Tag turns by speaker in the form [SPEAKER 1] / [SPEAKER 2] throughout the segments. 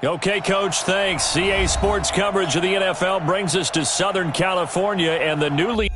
[SPEAKER 1] Okay, Coach, thanks. CA Sports coverage of the NFL brings us to Southern California and the newly...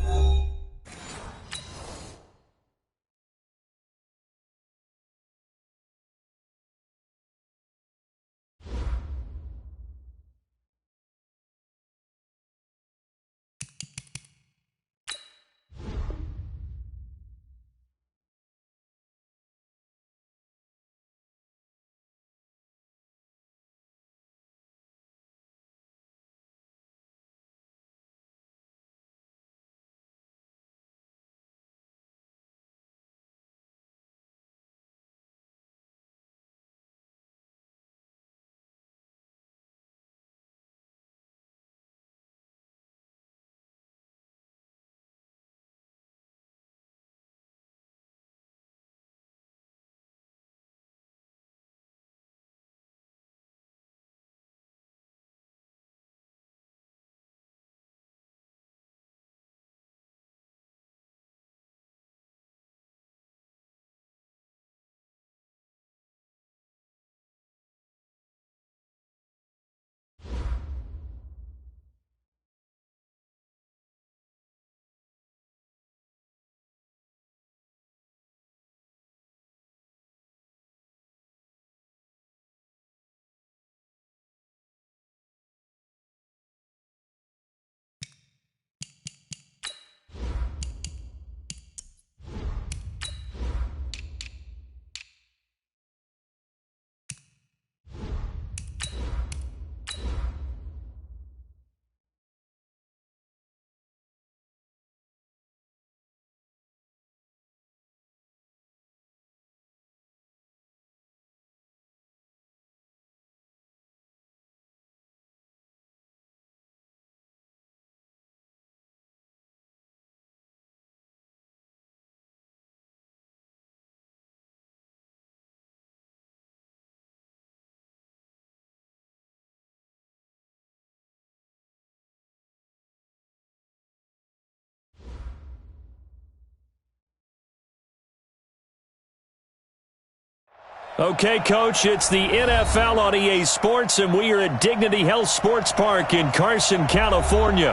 [SPEAKER 1] Okay, Coach, it's the NFL on EA Sports, and we are at Dignity Health Sports Park in Carson, California.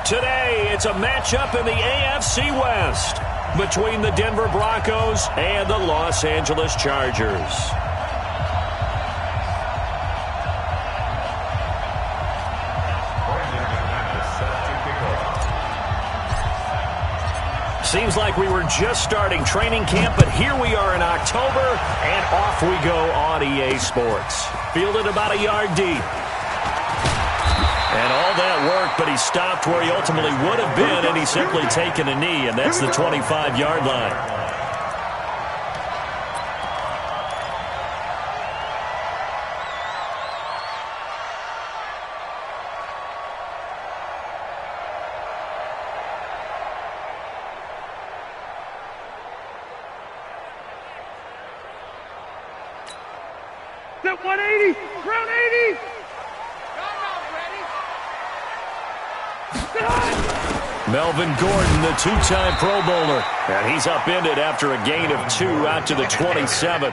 [SPEAKER 1] Today, it's a matchup in the AFC West between the Denver Broncos and the Los Angeles Chargers. Seems like we were just starting training camp, but here we are in October, and off we go on EA Sports. Fielded about a yard deep. And all that work, but he stopped where he ultimately would have been, and he's simply taken a knee, and that's the 25-yard line.
[SPEAKER 2] Set 180, ground 80.
[SPEAKER 1] Melvin Gordon, the two-time Pro Bowler. And he's upended after a gain of 2 out to the 27.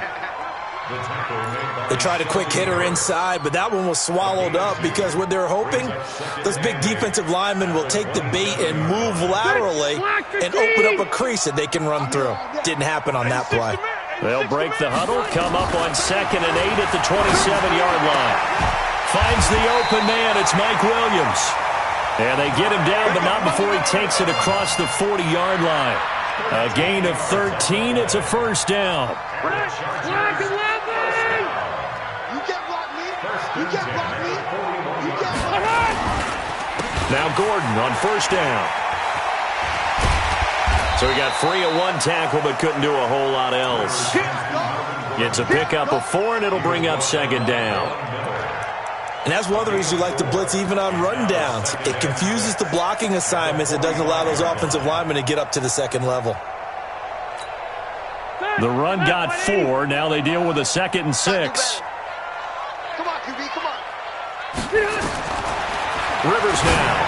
[SPEAKER 3] They tried a quick hitter inside, but that one was swallowed up because what they're hoping, those big defensive linemen will take the bait and move laterally and open up a crease that they can run through. Didn't happen on that play.
[SPEAKER 1] They'll break the huddle, come up on 2nd and 8 at the 27-yard line. Finds the open man, it's Mike Williams. And they get him down, but not before he takes it across the 40-yard line. A gain of 13, it's a first down.
[SPEAKER 2] Black 11. You get block me. You get block me. You get block me.
[SPEAKER 1] Now Gordon on first down. So he got free of 1 tackle, but couldn't do a whole lot else. It's a pickup of 4, and it'll bring up 2nd down.
[SPEAKER 3] And that's one of the reasons you like to blitz even on run downs. It confuses the blocking assignments. It doesn't allow those offensive linemen to get up to the 2nd level.
[SPEAKER 1] The run got 4. Now they deal with a 2nd and 6.
[SPEAKER 2] Come on, QB, come on.
[SPEAKER 1] Rivers now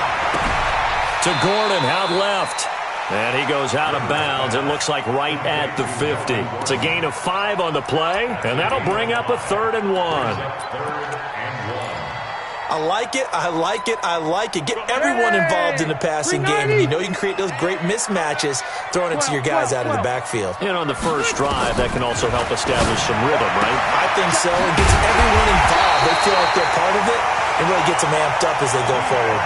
[SPEAKER 1] to Gordon out left. And he goes out of bounds. It looks like right at the 50. It's a gain of 5 on the play, and that'll bring up a 3rd and 1.
[SPEAKER 3] I like it. I like it. I like it. Get everyone involved in the passing game. And you know you can create those great mismatches throwing it to your guys out of the backfield.
[SPEAKER 1] And on the first drive, that can also help establish some rhythm, right?
[SPEAKER 3] I think so. It gets everyone involved. They feel like they're part of it. It really gets them amped up as they go forward.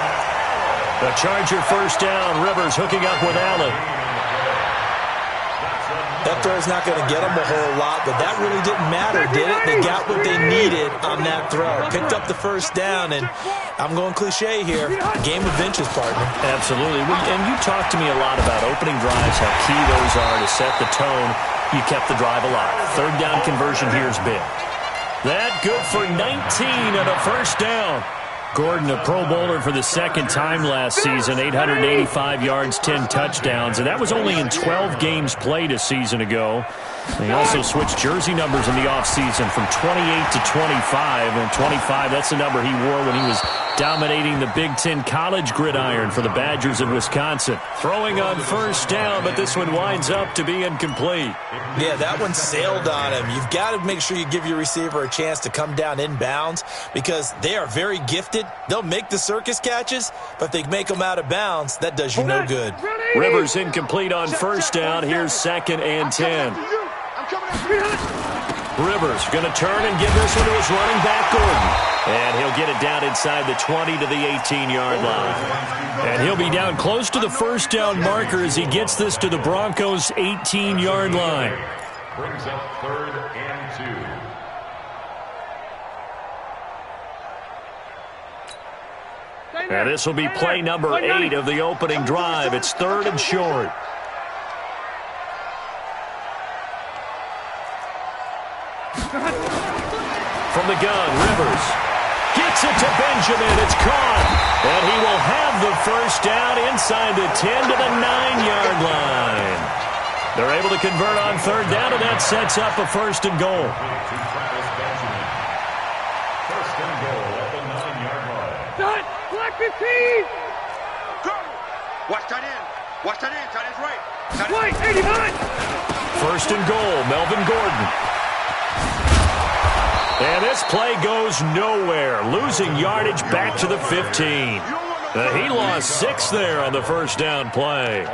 [SPEAKER 1] The Charger first down. Rivers hooking up with Allen.
[SPEAKER 3] That throw's not going to get them a whole lot, but that really didn't matter, did it? They got what they needed on that throw. Picked up the first down, and I'm going cliche here. Game of inches, partner.
[SPEAKER 1] Absolutely. And you talked to me a lot about opening drives, how key those are to set the tone. You kept the drive alive. Third down conversion here is big. That good for 19 and a first down. Gordon, a Pro Bowler for the second time last season, 885 yards, 10 touchdowns, and that was only in 12 games played a season ago. They also switched jersey numbers in the offseason from 28 to 25, and 25, that's the number he wore when he was dominating the Big Ten college gridiron for the Badgers of Wisconsin. Throwing on first down, but this one winds up to be incomplete.
[SPEAKER 3] Yeah, that one sailed on him. You've got to make sure you give your receiver a chance to come down inbounds because they are very gifted. They'll make the circus catches, but if they make them out of bounds, that does you no good.
[SPEAKER 1] Rivers incomplete on first down. Here's 2nd and 10. Rivers going to turn and give this one to his running back, Gordon. And he'll get it down inside the 20 to the 18-yard line. And he'll be down close to the first down marker as he gets this to the Broncos' 18-yard line.
[SPEAKER 4] Brings up 3rd and 2.
[SPEAKER 1] And this will be play number 8 of the opening drive. It's 3rd and short. From the gun, Rivers gets it to Benjamin. It's caught. And he will have the first down inside the 10 to the 9-yard line. They're able to convert on 3rd down, and that sets up a 1st and goal.
[SPEAKER 4] 1st and goal at the 9-yard line.
[SPEAKER 2] Done. Black 15. Go. Watch that in. Watch that in. Tight end's right. Right. 89.
[SPEAKER 1] 1st and goal. Melvin Gordon. And this play goes nowhere. Losing yardage back to the 15. He lost 6 there on the first down play.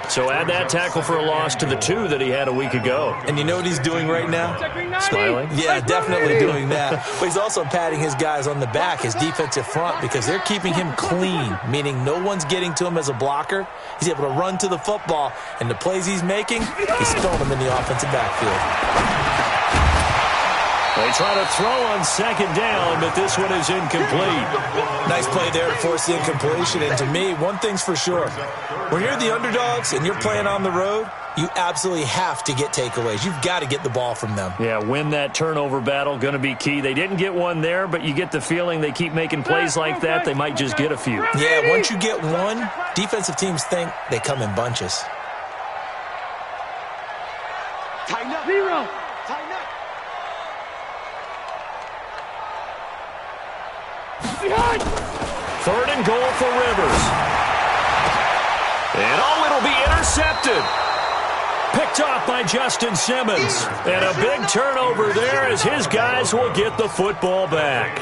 [SPEAKER 1] So add that tackle for a loss to the 2 that he had a week ago.
[SPEAKER 3] And you know what he's doing right now?
[SPEAKER 1] Smiling?
[SPEAKER 3] Yeah, definitely doing that. But he's also patting his guys on the back, his defensive front, because they're keeping him clean, meaning no one's getting to him as a blocker. He's able to run to the football, and the plays he's making, he's throwing them in the offensive backfield.
[SPEAKER 1] They try to throw on 2nd down, but this one is incomplete.
[SPEAKER 3] Nice play there to force the incompletion. And to me, one thing's for sure. When you're the underdogs and you're playing on the road, you absolutely have to get takeaways. You've got to get the ball from them.
[SPEAKER 1] Yeah, win that turnover battle, going to be key. They didn't get one there, but you get the feeling they keep making plays like that, they might just get a few.
[SPEAKER 3] Yeah, once you get one, defensive teams think they come in bunches.
[SPEAKER 2] Tighten up. 0. Tighten up. Behind.
[SPEAKER 1] 3rd and goal for Rivers. And it'll be intercepted. Picked off by Justin Simmons. And a big turnover there as his guys will get the football back.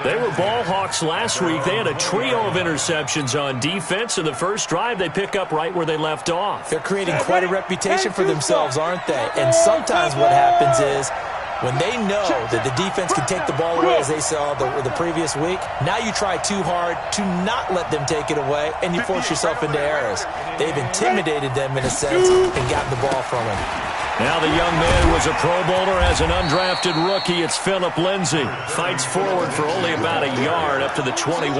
[SPEAKER 1] They were ball hawks last week. They had a trio of interceptions on defense. In the first drive, they pick up right where they left off.
[SPEAKER 3] They're creating quite a reputation for themselves, aren't they? And sometimes what happens is when they know that the defense can take the ball away, as they saw the previous week, now you try too hard to not let them take it away, and you force yourself into errors. They've intimidated them in a sense and gotten the ball from them.
[SPEAKER 1] Now the young man was a Pro Bowler as an undrafted rookie. It's Phillip Lindsay. Fights forward for only about a yard up to the 21.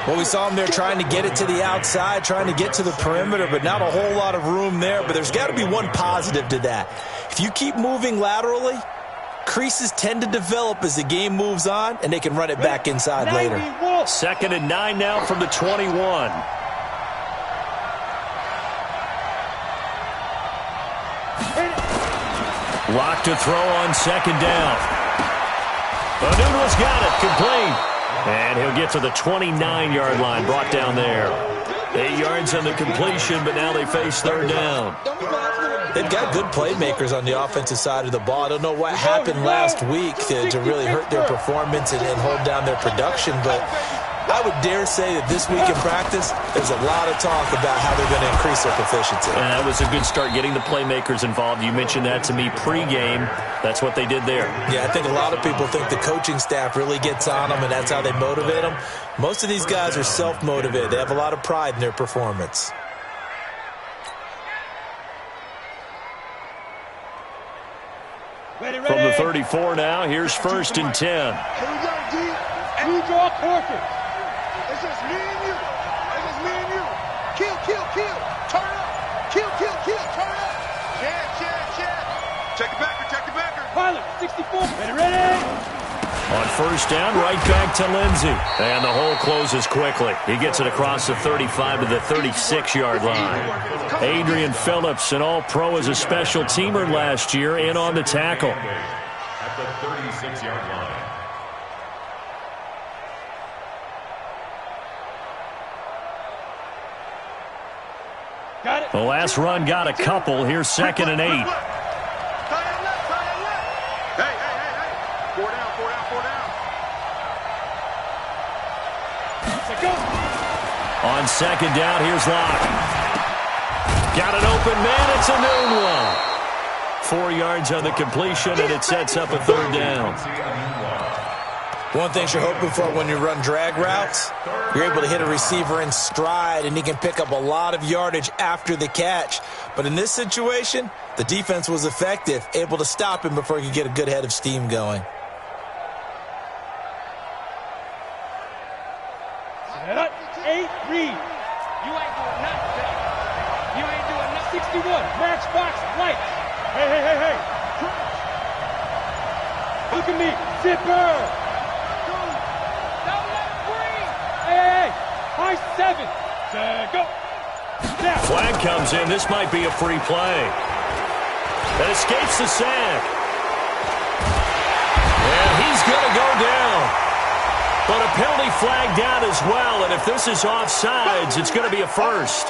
[SPEAKER 3] Well, we saw him there trying to get it to the outside, trying to get to the perimeter, but not a whole lot of room there. But there's got to be one positive to that. If you keep moving laterally, creases tend to develop as the game moves on, and they can run it back inside later.
[SPEAKER 1] 2nd and 9 now from the 21. Lock to throw on 2nd down. Anuno's got it, complete. And he'll get to the 29-yard line, brought down there. 8 yards on the completion, but now they face third down.
[SPEAKER 3] They've got good playmakers on the offensive side of the ball. I don't know what happened last week to really hurt their performance and hold down their production, but I would dare say that this week in practice, there's a lot of talk about how they're going to increase their proficiency.
[SPEAKER 1] And that was a good start, getting the playmakers involved. You mentioned that to me pregame. That's what they did there.
[SPEAKER 3] Yeah, I think a lot of people think the coaching staff really gets on them, and that's how they motivate them. Most of these guys are self-motivated. They have a lot of pride in their performance.
[SPEAKER 2] Ready.
[SPEAKER 1] From the 34 now, here's 1st and 10.
[SPEAKER 2] Here we go, D. You draw quarter. It's just me and you. It's just me and you. Kill. Turn up. Kill. Turn up. Check the backer. Pilot, 64. Ready.
[SPEAKER 1] On 1st down, right back to Lindsey. And the hole closes quickly. He gets it across the 35 to the 36-yard line. Adrian Phillips, an all-pro as a special teamer last year, in on the tackle.
[SPEAKER 4] At the 36-yard line.
[SPEAKER 2] Got it.
[SPEAKER 1] The last run got a couple. Here's 2nd and 8.
[SPEAKER 2] Hey. 4 down. Go.
[SPEAKER 1] On 2nd down, here's Locke. Got an open man. It's a noon one. 4 yards on the completion, and it sets up a 3rd down.
[SPEAKER 3] One thing you're hoping for when you run drag routes, you're able to hit a receiver in stride, and he can pick up a lot of yardage after the catch. But in this situation, the defense was effective, able to stop him before he could get a good head of steam going.
[SPEAKER 2] Set up. 8, read. You ain't doing nothing. You ain't doing nothing. 61, matchbox, light. Hey. Look at me. Zipper. Hey. High 7. Go. Now.
[SPEAKER 1] Flag comes in. This might be a free play. That escapes the sack. And he's going to go down. But a penalty flag down as well, and if this is offsides, it's going to be a first.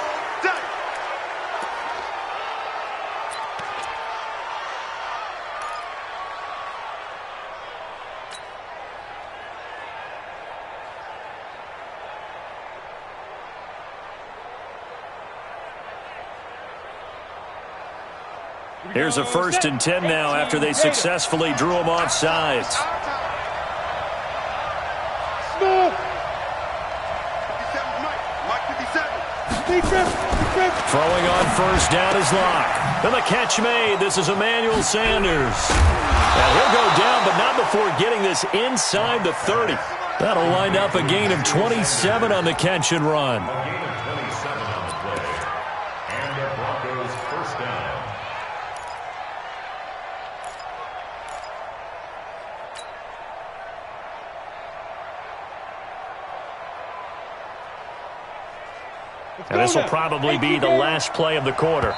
[SPEAKER 1] Here's a 1st and 10 now after they successfully drew him offsides. Throwing on 1st down is Locke. And the catch made. This is Emmanuel Sanders. And he'll go down, but not before getting this inside the 30. That'll wind up a gain of 27 on the catch and run.
[SPEAKER 4] A gain of 27 on the play. And the Broncos 1st down.
[SPEAKER 1] And this will probably be the last play of the quarter.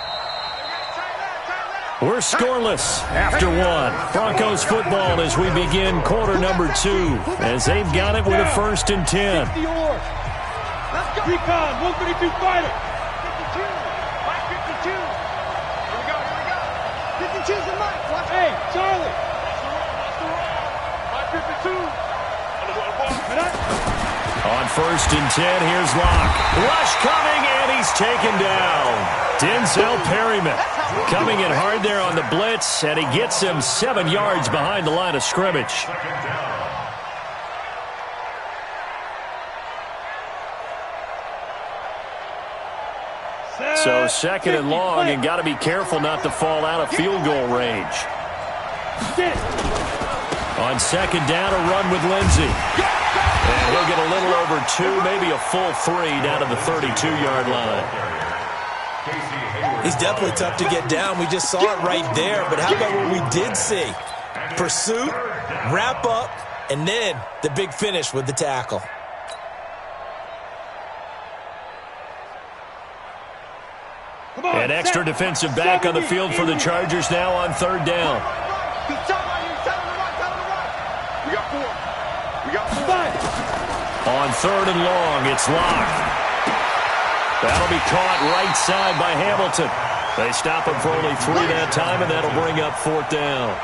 [SPEAKER 1] We're scoreless after 1. Broncos football as we begin quarter number 2, as they've got it with a 1st and 10.
[SPEAKER 2] Recon, 132 fighter. 52. Mike 52. Here we go. 52's the Mike. Watch. Hey, Charlie. That's the run. Mike 52.
[SPEAKER 1] On 1st and 10, here's Locke. Rush coming, and he's taken down. Denzel Perryman coming in hard there on the blitz, and he gets him 7 yards behind the line of scrimmage. So 2nd and long, and got to be careful not to fall out of field goal range. On 2nd down, a run with Lindsey. And he'll get a little over 2, maybe a full 3 down to the 32-yard line.
[SPEAKER 3] He's definitely tough to get down. We just saw it right there. But how about what we did see? Pursuit, wrap up, and then the big finish with the tackle.
[SPEAKER 1] An extra defensive back on the field for the Chargers now on 3rd down. On 3rd and long, it's Locke. That'll be caught right side by Hamilton. They stop him for only 3 that time, and that'll bring up 4th down.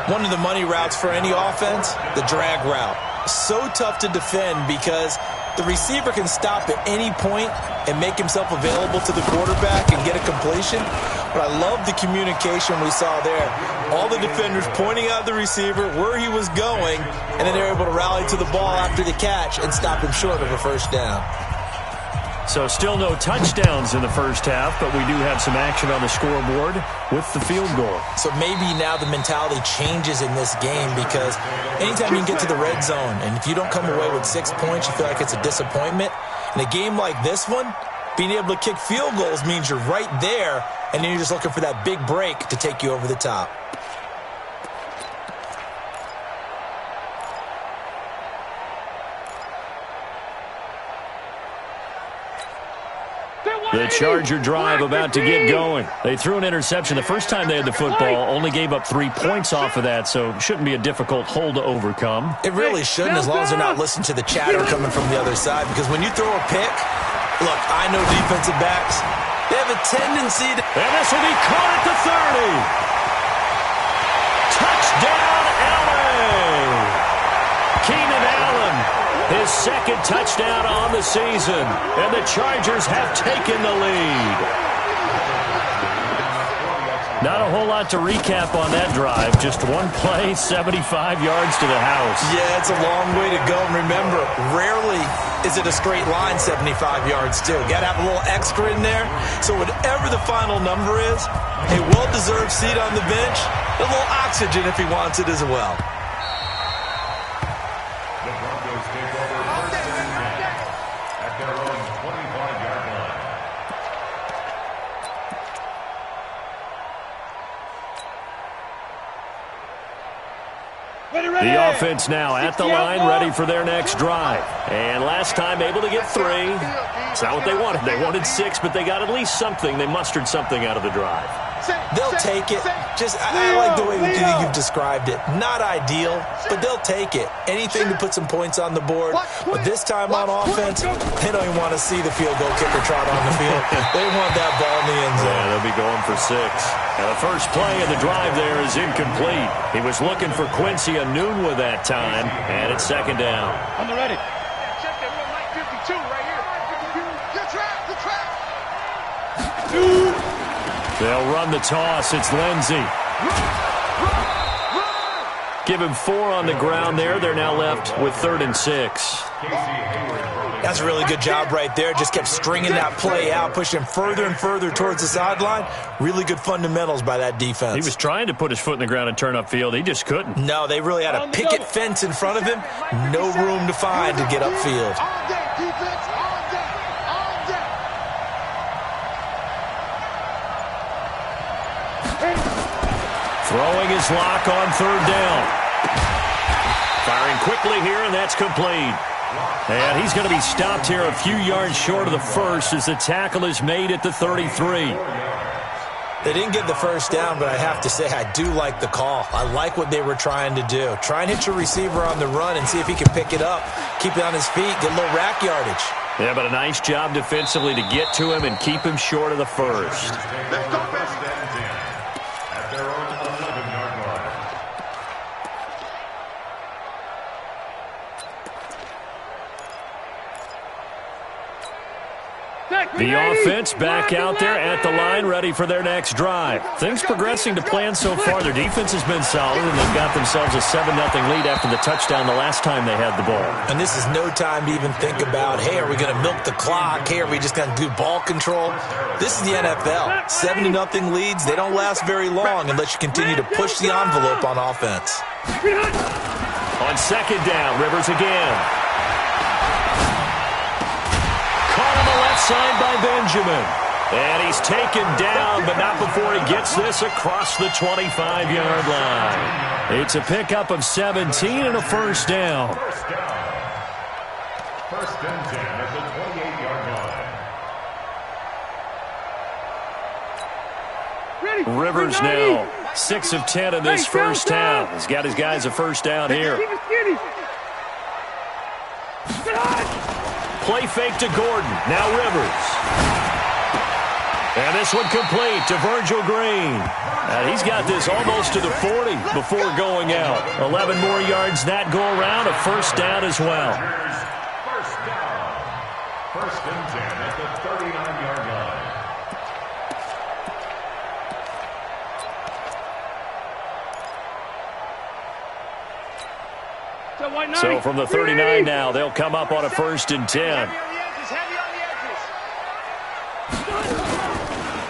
[SPEAKER 3] One of the money routes for any offense, the drag route. So tough to defend because the receiver can stop at any point and make himself available to the quarterback and get a completion. But I love the communication we saw there. All the defenders pointing out the receiver, where he was going, and then they're able to rally to the ball after the catch and stop him short of a 1st down.
[SPEAKER 1] So still no touchdowns in the first half, but we do have some action on the scoreboard with the field goal. So
[SPEAKER 3] maybe now the mentality changes in this game because anytime you can get to the red zone and if you don't come away with 6 points, you feel like it's a disappointment. In a game like this one, being able to kick field goals means you're right there, and then you're just looking for that big break to take you over the top.
[SPEAKER 1] The Charger drive about to get going. They threw an interception the first time they had the football, only gave up 3 points off of that, so it shouldn't be a difficult hole to overcome.
[SPEAKER 3] It really shouldn't, as long as they're not listening to the chatter coming from the other side, because when you throw a pick, look, I know defensive backs, they have a tendency to...
[SPEAKER 1] And this will be caught at the 30. Touchdown, LA! Keenan Allen, his 2nd touchdown on the season, and the Chargers have taken the lead. Not a whole lot to recap on that drive. Just one play, 75 yards to the house.
[SPEAKER 3] Yeah, it's a long way to go. And remember, rarely is it a straight line 75 yards, too. Got to have a little extra in there. So whatever the final number is, a well-deserved seat on the bench, a little oxygen if he wants it as well.
[SPEAKER 4] The Broncos take over 1st and 10 at their own 25-yard line.
[SPEAKER 1] The offense now at the line, ready for their next drive. And last time able to get 3. It's not what they wanted. They wanted 6, but they got at least something. They mustered something out of the drive.
[SPEAKER 3] They'll take it. I like the way you've described it. Not ideal, but they'll take it. Anything to put some points on the board. But this time on offense, they don't even want to see the field goal kicker trot on the field. They want that ball in the end zone.
[SPEAKER 1] Yeah, they'll be going for 6. Now the first play of the drive there is incomplete. He was looking for Quincy Enunwa that time, and it's 2nd down.
[SPEAKER 2] On the ready. Check that real light 52 right here. Good trap, good trap.
[SPEAKER 1] They'll run the toss. It's Lindsey. Give him 4 on the ground there. They're now left with 3rd and 6.
[SPEAKER 3] That's a really good job right there. Just kept stringing that play out, pushing him further and further towards the sideline. Really good fundamentals by that defense.
[SPEAKER 1] He was trying to put his foot in the ground and turn upfield. He just couldn't.
[SPEAKER 3] No, they really had a picket fence in front of him. No room to find to get upfield.
[SPEAKER 2] All day, defense, all day, all day.
[SPEAKER 1] Throwing his lock on 3rd down. Firing quickly here, and that's complete. And he's going to be stopped here a few yards short of the 1st as the tackle is made at the 33.
[SPEAKER 3] They didn't get the 1st down, but I have to say I do like the call. I like what they were trying to do. Try and hit your receiver on the run and see if he can pick it up, keep it on his feet, get a little rack yardage.
[SPEAKER 1] Yeah, but a nice job defensively to get to him and keep him short of the 1st.
[SPEAKER 2] Let's go, baby.
[SPEAKER 4] At their own 11-yard line.
[SPEAKER 1] The offense back out there at the line, ready for their next drive. Things progressing to plan so far. Their defense has been solid, and they've got themselves a 7-0 lead after the touchdown the last time they had the ball.
[SPEAKER 3] And this is no time to even think about, hey, are we going to milk the clock? Hey, are we just going to do ball control? This is the NFL. 7-0 leads, they don't last very long unless you continue to push the envelope on offense.
[SPEAKER 1] On 2nd down, Rivers again. Side by Benjamin. And he's taken down, but not before he gets this across the 25-yard line. It's a pickup of 17 and a 1st down.
[SPEAKER 4] 1st and 10 at the 28-yard line.
[SPEAKER 1] Rivers now 6 of 10 in this first half. He's got his guys a 1st down here. play fake to Gordon. Now Rivers. And this one complete to Virgil Green. And he's got this almost to the 40 before going out. 11 more yards that go around, a first down as well.
[SPEAKER 4] First down. First and 10 at the 39-yard line.
[SPEAKER 1] So from the 39 now, they'll come up on a first and 10.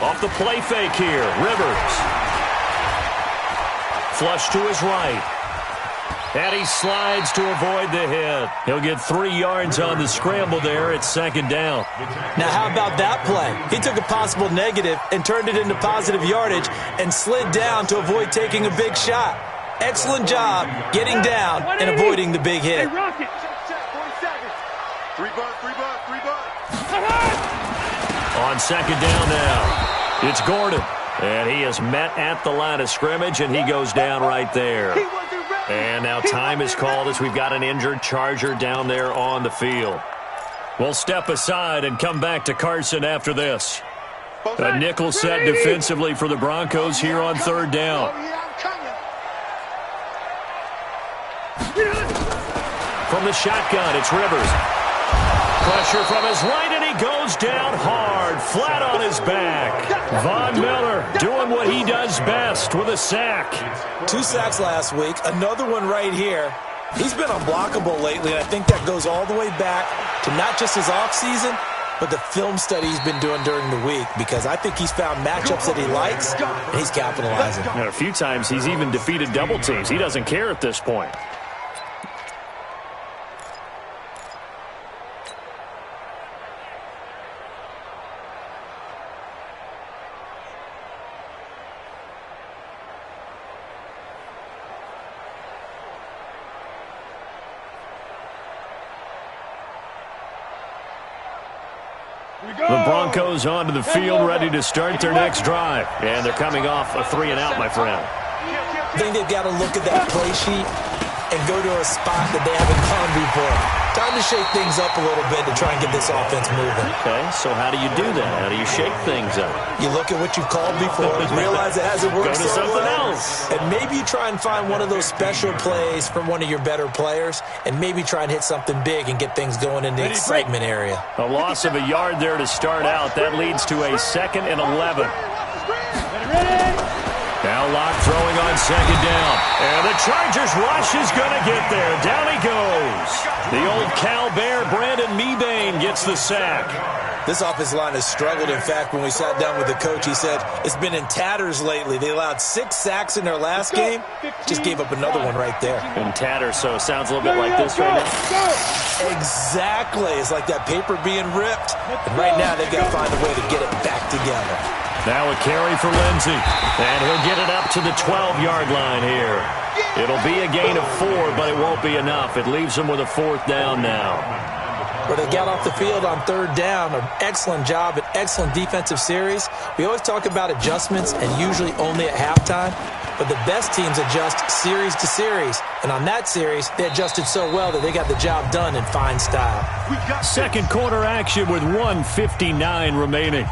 [SPEAKER 1] Off the play fake here, Rivers. Flush to his right. And he slides to avoid the hit. He'll get 3 yards on the scramble there at second down.
[SPEAKER 3] Now, how about that play? He took a possible negative and turned it into positive yardage and slid down to avoid taking a big shot. Excellent job getting down and avoiding the big hit.
[SPEAKER 1] On second down now, it's Gordon. And he is met at the line of scrimmage, and he goes down right there. And now time is called as we've got an injured Charger down there on the field. We'll step aside and come back to Carson after this. A nickel set defensively for the Broncos here on third down. From the shotgun, it's Rivers. Pressure from his right, and he goes down hard, flat on his back. Von Miller doing what he does best with a sack.
[SPEAKER 3] 2 sacks last week, another one right here. He's been unblockable lately, and I think that goes all the way back to not just his offseason, but the film study he's been doing during the week, because I think he's found matchups that he likes, and he's capitalizing.
[SPEAKER 1] And a few times he's even defeated double teams. He doesn't care at this point. The Broncos onto the field, ready to start their next drive. And they're coming off a 3-and-out, my friend.
[SPEAKER 3] I think they've got to look at that play sheet and go to a spot that they haven't gone before. Time to shake things up a little bit to try and get this offense moving.
[SPEAKER 1] Okay, so how do you do that? How do you shake things up?
[SPEAKER 3] You look at what you've called before, realize it hasn't worked
[SPEAKER 1] Go to something else.
[SPEAKER 3] And maybe you try and find one of those special plays from one of your better players, and maybe try and hit something big and get things going in the excitement area.
[SPEAKER 1] A loss of a yard there to start out. That leads to a 2nd and 11. Now Locke throwing on second down. And the Chargers rush is going to get there. Down he goes. The old Cal Bear, Brandon Mebane, gets the sack.
[SPEAKER 3] This offensive line has struggled. In fact, when we sat down with the coach, he said it's been in tatters lately. They allowed 6 sacks in their last game. Just gave up another one right there.
[SPEAKER 1] In tatters, so it sounds a little bit like this right now.
[SPEAKER 3] Exactly. It's like that paper being ripped. And right now they've got to find a way to get it back together.
[SPEAKER 1] Now a carry for Lindsey. And he'll get it up to the 12-yard line here. It'll be a gain of 4, but it won't be enough. It leaves them with a 4th down now.
[SPEAKER 3] Where they got off the field on third down, an excellent job, an excellent defensive series. We always talk about adjustments, and usually only at halftime. But the best teams adjust series to series. And on that series, they adjusted so well that they got the job done in fine style.
[SPEAKER 1] Second quarter action with 1:59 remaining.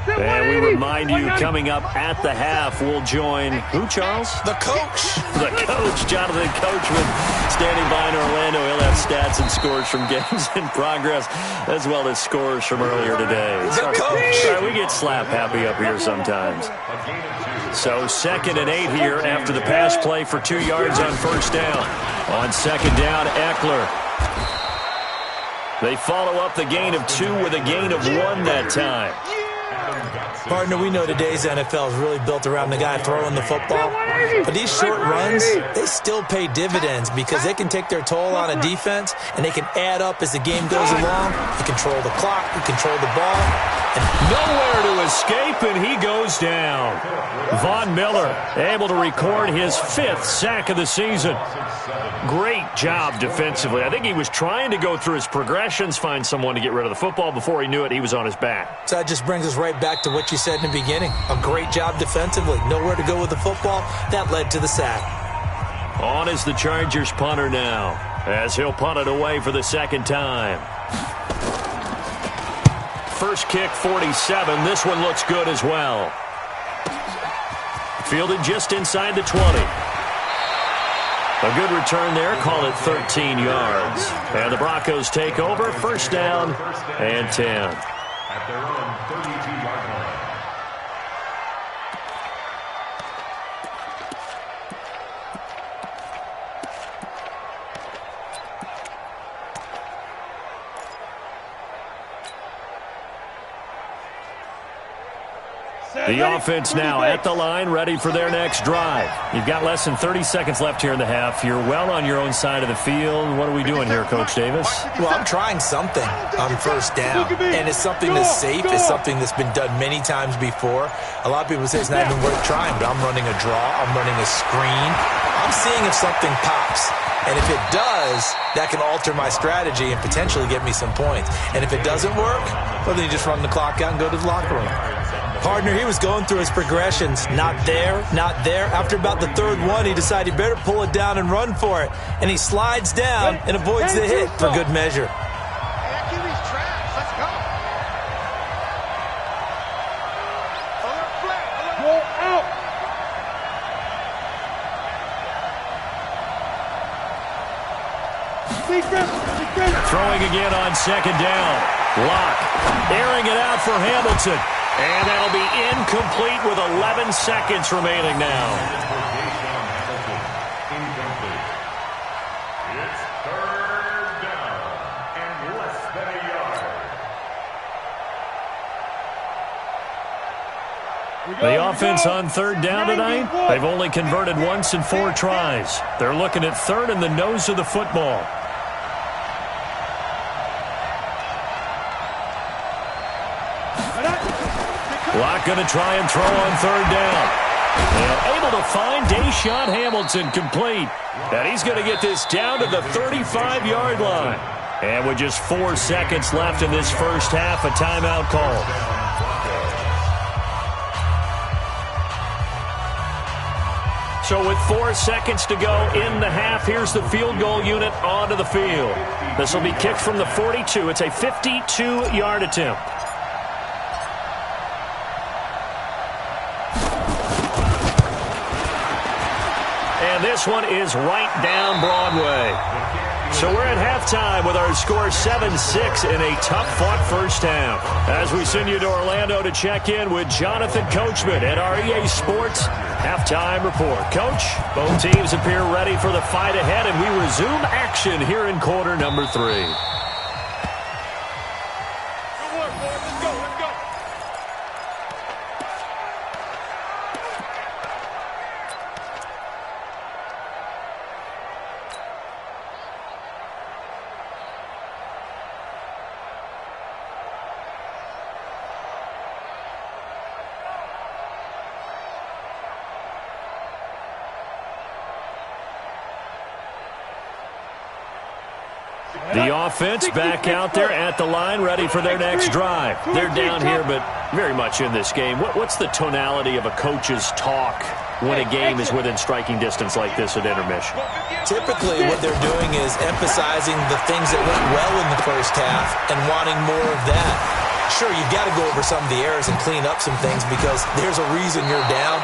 [SPEAKER 1] And we remind you, coming up at the half, we'll join who, Charles?
[SPEAKER 3] The coach.
[SPEAKER 1] The coach, Jonathan Coachman, standing by in Orlando. He'll have stats and scores from games in progress, as well as scores from earlier today.
[SPEAKER 3] The coach.
[SPEAKER 1] Sorry, we get slap happy up here sometimes. So 2nd and 8 here after the pass play for 2 yards on first down. On second down, Eckler. They follow up the gain of 2 with a gain of 1 that time.
[SPEAKER 3] Partner, we know today's NFL is really built around the guy throwing the football. But these short runs, they still pay dividends because they can take their toll on a defense, and they can add up as the game goes along. You control the clock, you control the ball.
[SPEAKER 1] Nowhere to escape, and he goes down. Von Miller able to record his 5th sack of the season. Great job defensively. I think he was trying to go through his progressions, find someone to get rid of the football. Before he knew it, he was on his back.
[SPEAKER 3] So that just brings us right back to what you said in the beginning. A great job defensively. Nowhere to go with the football. That led to the sack.
[SPEAKER 1] On is the Chargers punter now, as he'll punt it away for the 2nd time. First kick, 47. This one looks good as well. Fielded just inside the 20. A good return there. Call it 13 yards. And the Broncos take over. 1st down and 10.
[SPEAKER 4] At their own 32-yard line.
[SPEAKER 1] The offense now at the line, ready for their next drive. You've got less than 30 seconds left here in the half. You're well on your own side of the field. What are we doing here, Coach Davis?
[SPEAKER 3] Well, I'm trying something on 1st down, and it's something that's safe. It's something that's been done many times before. A lot of people say it's not even worth trying, but I'm running a draw. I'm running a screen. I'm seeing if something pops. And if it does, that can alter my strategy and potentially get me some points. And if it doesn't work, well, then you just run the clock out and go to the locker room. Partner, he was going through his progressions. Not there, not there. After about the 3rd one, he decided he better pull it down and run for it. And he slides down and avoids the hit for good measure.
[SPEAKER 1] Throwing again on 2nd down. Locke airing it out for Hamilton. And that'll be incomplete with 11 seconds remaining now.
[SPEAKER 4] It's 3rd down and less than a yard.
[SPEAKER 1] The offense on 3rd down tonight, they've only converted once in 4 tries. They're looking at 3rd and the nose of the football. Locke going to try and throw on 3rd down. And able to find Deshaun Hamilton complete. And he's going to get this down to the 35-yard line. And with just 4 seconds left in this 1st half, a timeout call. So with 4 seconds to go in the half, here's the field goal unit onto the field. This will be kicked from the 42. It's a 52-yard attempt. And this one is right down Broadway. So we're at halftime with our score 7-6 in a tough-fought 1st half. As we send you to Orlando to check in with Jonathan Coachman at our EA Sports Halftime Report. Coach, both teams appear ready for the fight ahead, and we resume action here in quarter number 3. The offense back out there at the line, ready for their next drive. They're down here, but very much in this game. What's the tonality of a coach's talk when a game is within striking distance like this at intermission?
[SPEAKER 3] Typically, what they're doing is emphasizing the things that went well in the 1st half and wanting more of that. Sure, you've got to go over some of the errors and clean up some things because there's a reason you're down.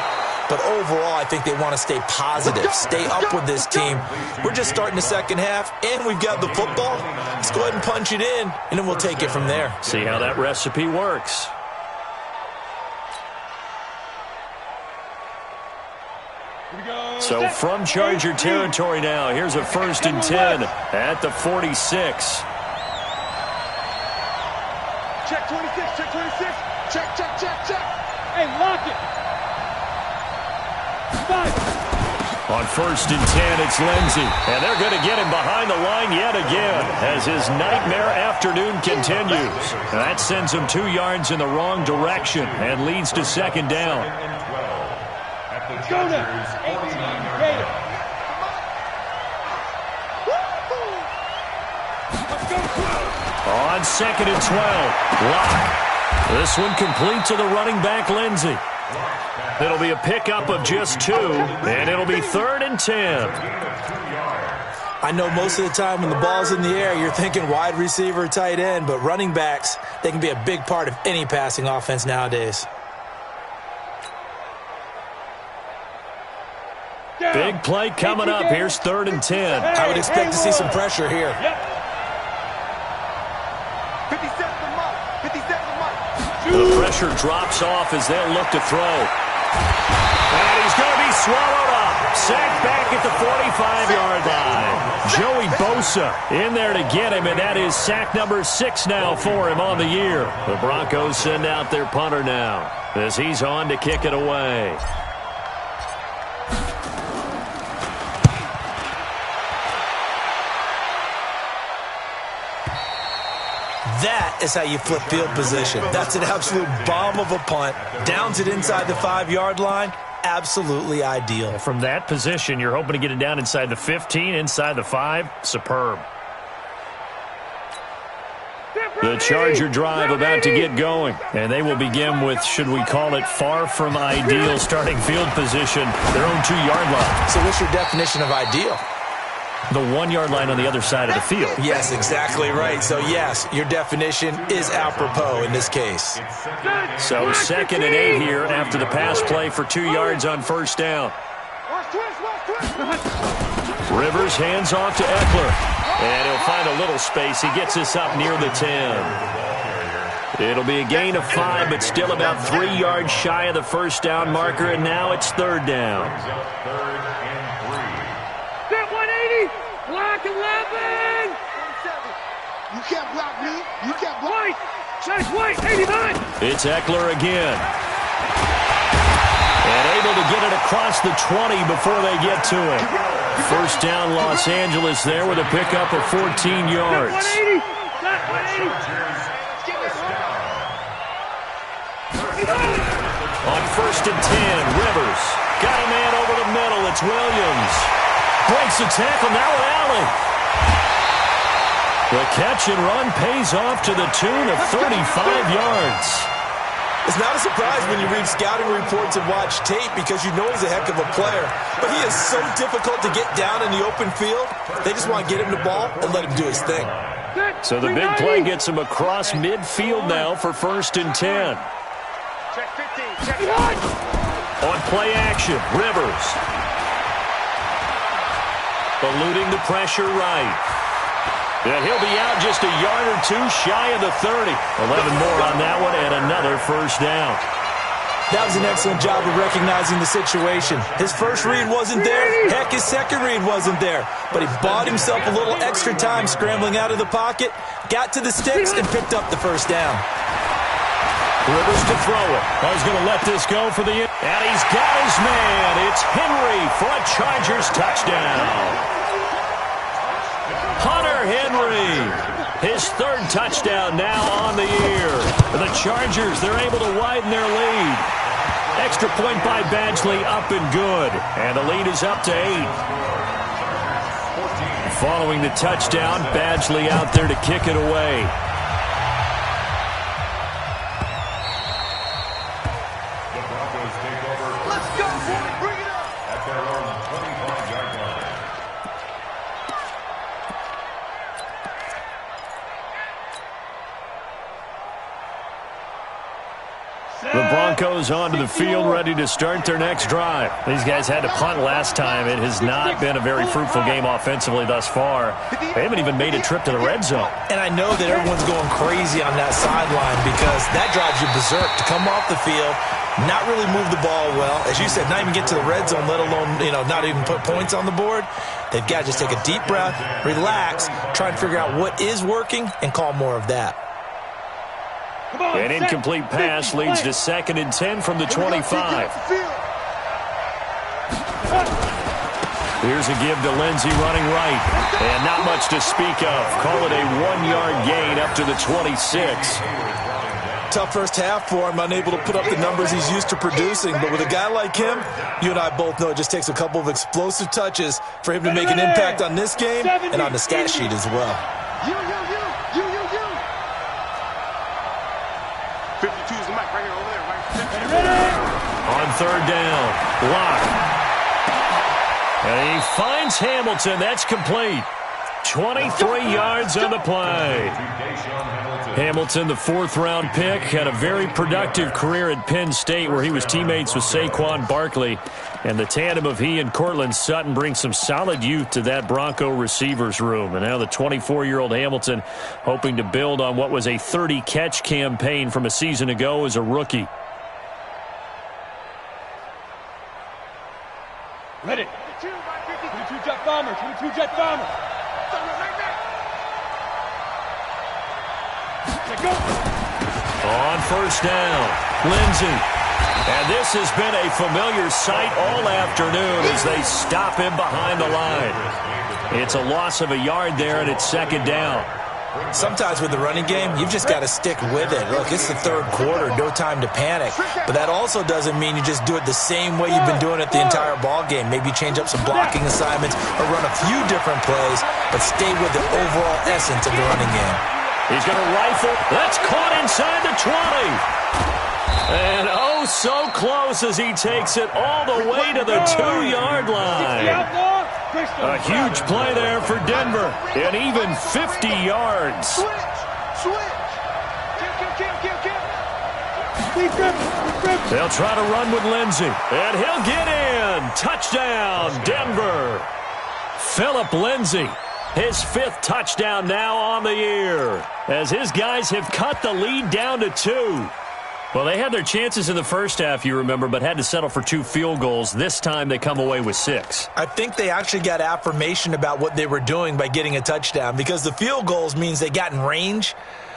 [SPEAKER 3] But overall, I think they want to stay positive, stay up with this team. We're just starting the 2nd half, and we've got the football. Let's go ahead and punch it in, and then we'll take it from there.
[SPEAKER 1] See how that recipe works. So from Charger territory now, here's a 1st and 10 at the 46.
[SPEAKER 2] Check 26, check 26. Check, check, check, check. Hey, lock it. 5.
[SPEAKER 1] On 1st and 10, it's Lindsey. And they're going to get him behind the line yet again as his nightmare afternoon continues. And that sends him 2 yards in the wrong direction and leads to 2nd down.
[SPEAKER 2] Go now.
[SPEAKER 1] On 2nd and 12, Lock. This one complete to the running back, Lindsey. It'll be a pickup of just 2, and it'll be 3rd and 10.
[SPEAKER 3] I know most of the time when the ball's in the air, you're thinking wide receiver, tight end, but running backs, they can be a big part of any passing offense nowadays.
[SPEAKER 1] Big play coming up. Here's 3rd and 10.
[SPEAKER 3] I would expect to see some pressure here.
[SPEAKER 2] 57 mark. 57 mark.
[SPEAKER 1] The pressure drops off as they'll look to throw. And he's going to be swallowed up. Sacked back at the 45-yard line. Joey Bosa in there to get him, and that is sack number 6 now for him on the year. The Broncos send out their punter now as he's on to kick it away.
[SPEAKER 3] That is how you flip field position. That's an absolute bomb of a punt. Downs it inside the 5-yard line. Absolutely ideal.
[SPEAKER 1] From that position, you're hoping to get it down inside the 15, inside the 5. Superb. The Charger drive about to get going. And they will begin with, should we call it, far from ideal starting field position, their own 2-yard line.
[SPEAKER 3] So what's your definition of ideal?
[SPEAKER 1] The 1-yard line on the other side of the field.
[SPEAKER 3] Yes, exactly right. So, yes, your definition is apropos in this case.
[SPEAKER 1] So 2nd and 8 here after the pass play for 2 yards on 1st down. Rivers hands off to Eckler. And he'll find a little space. He gets us up near the 10. It'll be a gain of 5, but still about 3 yards shy of the 1st down marker, and now it's 3rd down.
[SPEAKER 2] Block 11! You can't block me. You can't block. White! Chase White, 89!
[SPEAKER 1] It's Eckler again. And able to get it across the 20 before they get to it. 1st down Los Angeles there with a pickup of 14 yards.
[SPEAKER 2] 180! 180!
[SPEAKER 1] On 1st and 10, Rivers. Got a man over the middle. It's Williams. Breaks the tackle, now with Allen. The catch and run pays off to the tune of 35 yards.
[SPEAKER 3] It's not a surprise when you read scouting reports and watch tape because you know he's a heck of a player. But he is so difficult to get down in the open field. They just want to get him the ball and let him do his thing.
[SPEAKER 1] So the big play gets him across midfield now for 1st and 10.
[SPEAKER 2] Check 15, check 1!
[SPEAKER 1] On play action, Rivers. Eluding the pressure right. And he'll be out just a yard or 2 shy of the 30. 11 more on that one and another 1st down.
[SPEAKER 3] That was an excellent job of recognizing the situation. His first read wasn't there. Heck, his second read wasn't there. But he bought himself a little extra time scrambling out of the pocket, got to the sticks, and picked up the 1st down.
[SPEAKER 1] Rivers to throw it. I was going to let this go for the... And he's got his man. It's Henry for a Chargers touchdown. Hunter Henry. His 3rd touchdown now on the year. The Chargers, they're able to widen their lead. Extra point by Badgley up and good. And the lead is up to 8. Following the touchdown, Badgley out there to kick it away. The Broncos onto the field, ready to start their next drive. These guys had to punt last time. It has not been a very fruitful game offensively thus far. They haven't even made a trip to the red zone.
[SPEAKER 3] And I know that everyone's going crazy on that sideline because that drives you berserk to come off the field, not really move the ball well. As you said, not even get to the red zone, let alone, not even put points on the board. They've got to just take a deep breath, relax, try and figure out what is working, and call more of that.
[SPEAKER 1] An incomplete pass leads to 2nd and 10 from the 25. Here's a give to Lindsey running right. And not much to speak of. Call it a 1-yard gain up to the 26.
[SPEAKER 3] Tough first half for him, unable to put up the numbers he's used to producing. But with a guy like him, you and I both know it just takes a couple of explosive touches for him to make an impact on this game and on the stat sheet as well.
[SPEAKER 2] 52 is the mic right here, over there, right?
[SPEAKER 1] On third down, block. And he finds Hamilton. That's complete. 23 yards on the play. Hamilton, the 4th-round pick, had a very productive career at Penn State where he was teammates with Saquon Barkley. And the tandem of he and Cortland Sutton brings some solid youth to that Bronco receivers room. And now the 24-year-old Hamilton hoping to build on what was a 30-catch campaign from a season ago as a rookie.
[SPEAKER 2] Ready. 22 jet bomber, 22 jet bomber.
[SPEAKER 1] On first down, Lindsey. And this has been a familiar sight all afternoon as they stop him behind the line. It's a loss of a yard there, and it's second down.
[SPEAKER 3] Sometimes with the running game, you've just got to stick with it. Look, it's the third quarter, no time to panic. But that also doesn't mean you just do it the same way you've been doing it the entire ball game. Maybe change up some blocking assignments or run a few different plays, but stay with the overall essence of the running game.
[SPEAKER 1] He's going to rifle. That's caught inside the 20. And oh, so close as he takes it all the way to the 2-yard line. A huge play there for Denver. And even 50 yards. They'll try to run with Lindsey. And he'll get in. Touchdown, Denver. Phillip Lindsey. His 5th touchdown now on the year, as his guys have cut the lead down to 2. Well, they had their chances in the first half, you remember, but had to settle for 2 field goals. This time they come away with 6.
[SPEAKER 3] I think they actually got affirmation about what they were doing by getting a touchdown, because the field goals means they got in range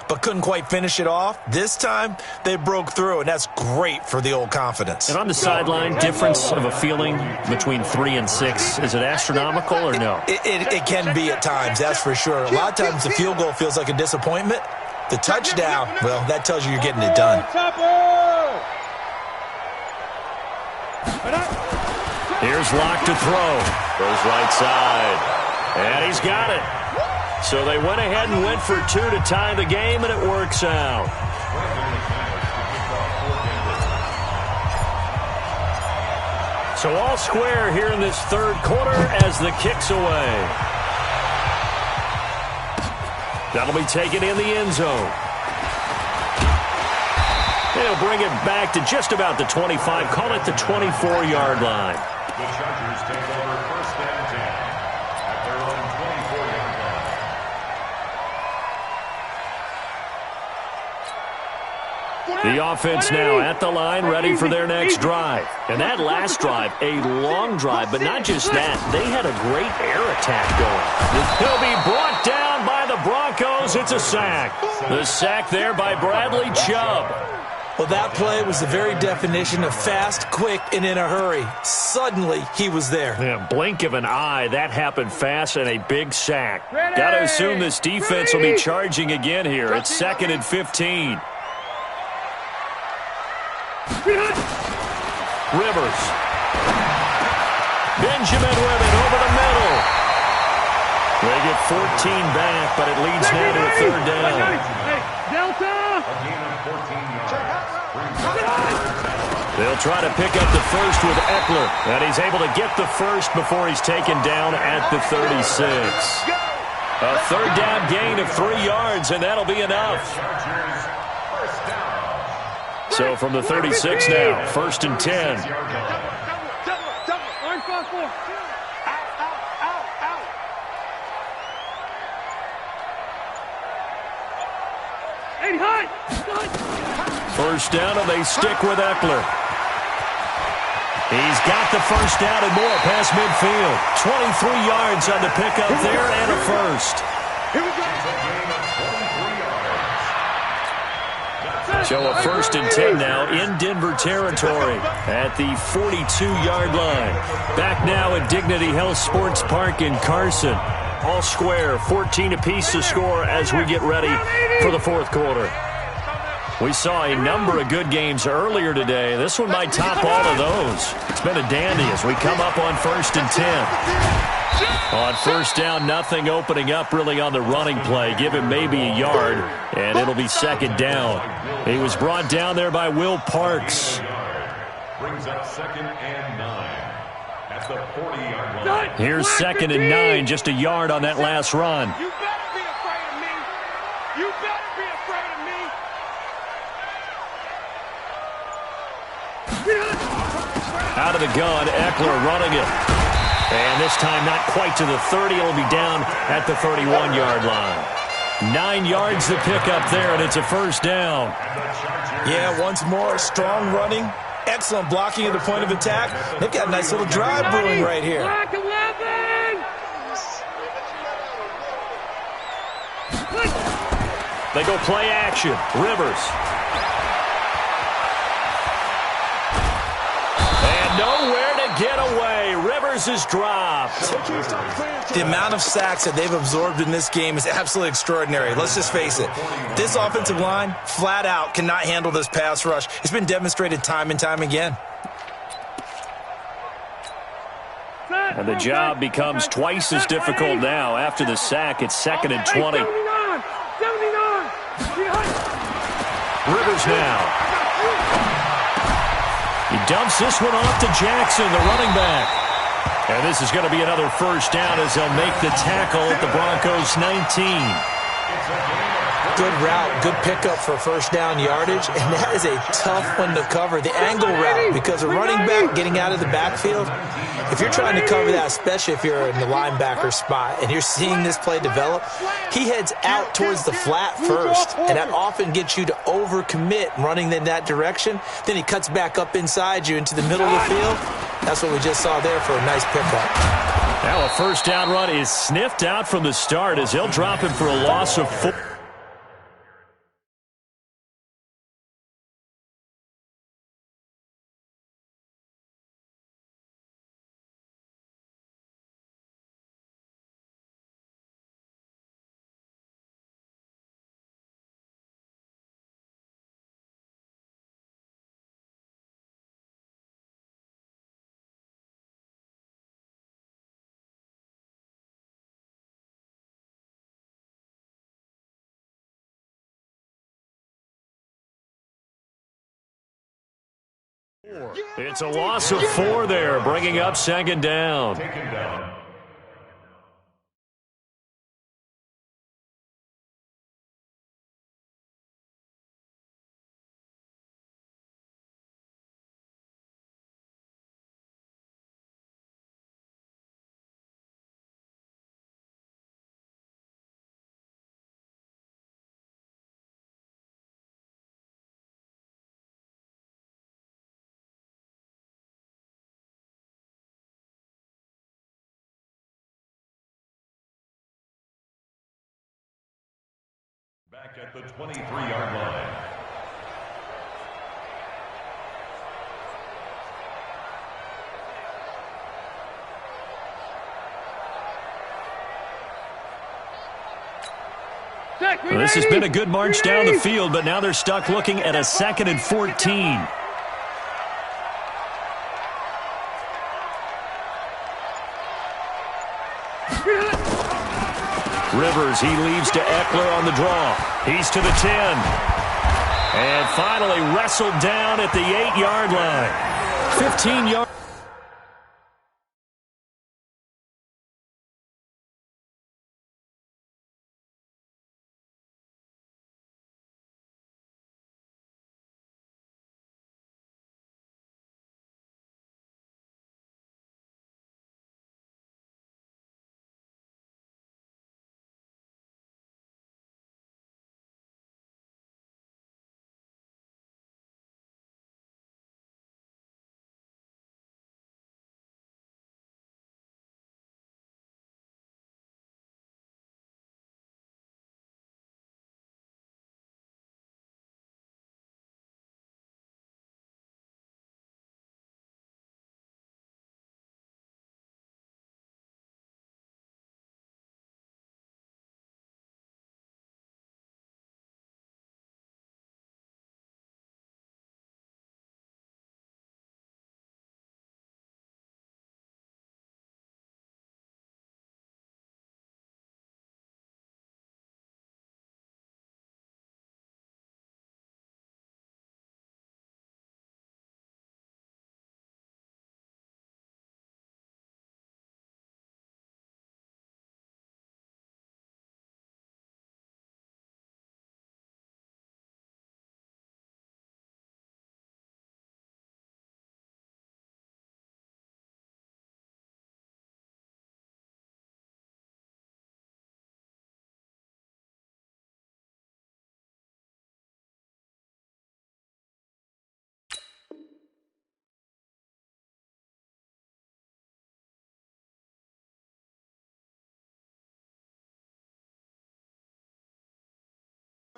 [SPEAKER 3] but couldn't quite finish it off. This time, they broke through, and that's great for the old confidence.
[SPEAKER 1] And on the sideline, difference of a feeling between 3 and 6, is it astronomical or no?
[SPEAKER 3] It can be at times, that's for sure. A lot of times the field goal feels like a disappointment. The touchdown, well, that tells you you're getting it done.
[SPEAKER 1] Here's Locke to throw. Goes right side. And he's got it. So they went ahead and went for 2 to tie the game, and it works out. So all square here in this third quarter as the kick's away. That'll be taken in the end zone. They'll bring it back to just about the 25. Call it the 24-yard line.
[SPEAKER 4] The Chargers take over first and 10 at their own 24-yard line.
[SPEAKER 1] The offense now at the line, ready for their next drive. And that last drive, a long drive, but not just that. They had a great air attack going. He'll be brought down by the Broncos. It's a sack. The sack there by Bradley Chubb.
[SPEAKER 3] Well, that play was the very definition of fast, quick, and in a hurry. Suddenly, he was there.
[SPEAKER 1] Yeah, blink of an eye, that happened fast, and a big sack. Got to assume this defense will be charging again here. It's 2nd and 15. Rivers. Benjamin with it over the middle. They get 14 back, but it leads now to a third down.
[SPEAKER 2] Delta!
[SPEAKER 4] A gain of 14 yards.
[SPEAKER 1] They'll try to pick up the first with Eckler, and he's able to get the first before he's taken down at the 36. A third down gain of 3 yards, and that'll be enough. So from the 36 now, 1st and 10. First down, and they stick with Eckler. He's got the first down and more past midfield. 23 yards on the pickup there and a first.
[SPEAKER 2] Here we go.
[SPEAKER 1] So a 1st and 10 now in Denver territory at the 42-yard line. Back now at Dignity Health Sports Park in Carson. All square, 14 apiece to score as we get ready for the 4th quarter. We saw a number of good games earlier today. This one might top all of those. It's been a dandy as we come up on 1st and 10. On 1st down, nothing opening up really on the running play. Give him maybe a yard, and it'll be 2nd down. He was brought down there by Will Parks.
[SPEAKER 4] Brings up 2nd and 9 at the 40-yard line.
[SPEAKER 1] Here's 2nd and 9, just a yard on that last run.
[SPEAKER 2] You better be afraid of me. You better be afraid of me.
[SPEAKER 1] Out of the gun, Eckler running it. And this time not quite to the 30. It'll be down at the 31-yard line. 9 yards to pick up there, and it's a 1st down.
[SPEAKER 3] Yeah, once more, strong running, excellent blocking at the point of attack. They've got a nice little drive brewing right here.
[SPEAKER 2] Black 11.
[SPEAKER 1] They go play action. Rivers. And nowhere to get away. Rivers is dropped.
[SPEAKER 3] The amount of sacks that they've absorbed in this game is absolutely extraordinary. Let's just face it. This offensive line, flat out, cannot handle this pass rush. It's been demonstrated time and time again.
[SPEAKER 1] And the job becomes twice as difficult now. After the sack, it's 2nd and 20.
[SPEAKER 2] 79.
[SPEAKER 1] Rivers now. He dumps this one off to Jackson, the running back. And this is going to be another 1st down as they'll make the tackle at the Broncos 19.
[SPEAKER 3] Good route, good pickup for 1st down yardage, and that is a tough one to cover. The angle route, because a running back getting out of the backfield, if you're trying to cover that, especially if you're in the linebacker spot and you're seeing this play develop, he heads out towards the flat first, and that often gets you to overcommit running in that direction. Then he cuts back up inside you into the middle of the field. That's what we just saw there for a nice pickup.
[SPEAKER 1] Now a 1st down run is sniffed out from the start as he'll drop him for a loss of 4. It's a loss of 4 there, bringing up 2nd down.
[SPEAKER 4] Taken down. Back at the 23-yard line.
[SPEAKER 1] Well, this has been a good march down the field, but now they're stuck looking at a 2nd and 14. Rivers, he leaves to Eckler on the draw. He's to the 10. And finally wrestled down at the 8-yard line. 15 yards.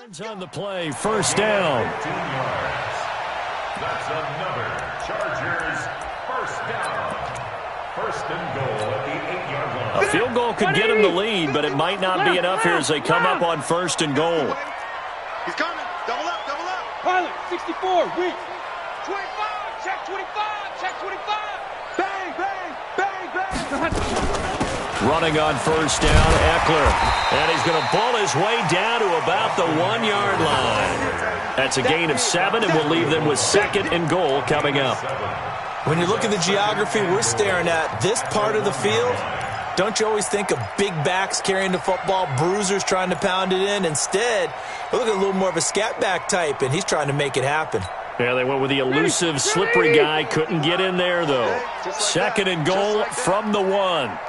[SPEAKER 1] On the play, first down.
[SPEAKER 4] 15 yards. That's another Chargers first down. First and goal at the 8-yard line.
[SPEAKER 1] A field goal could get them the lead, but it might not be enough here as they come up on first and goal.
[SPEAKER 2] He's coming. Double up, double up. Pilot, 64, weak. 25, check 25, check 25. Bang, bang, bang, bang.
[SPEAKER 1] Running on first down, Eckler. And he's going to bull his way down to about the 1-yard line. That's a gain of 7, and we'll leave them with second and goal coming up.
[SPEAKER 3] When you look at the geography we're staring at, this part of the field, don't you always think of big backs carrying the football, bruisers trying to pound it in? Instead, we look at a little more of a scat back type, and he's trying to make it happen.
[SPEAKER 1] Yeah, they went with the elusive, slippery guy. Couldn't get in there, though. Second and goal from the 1.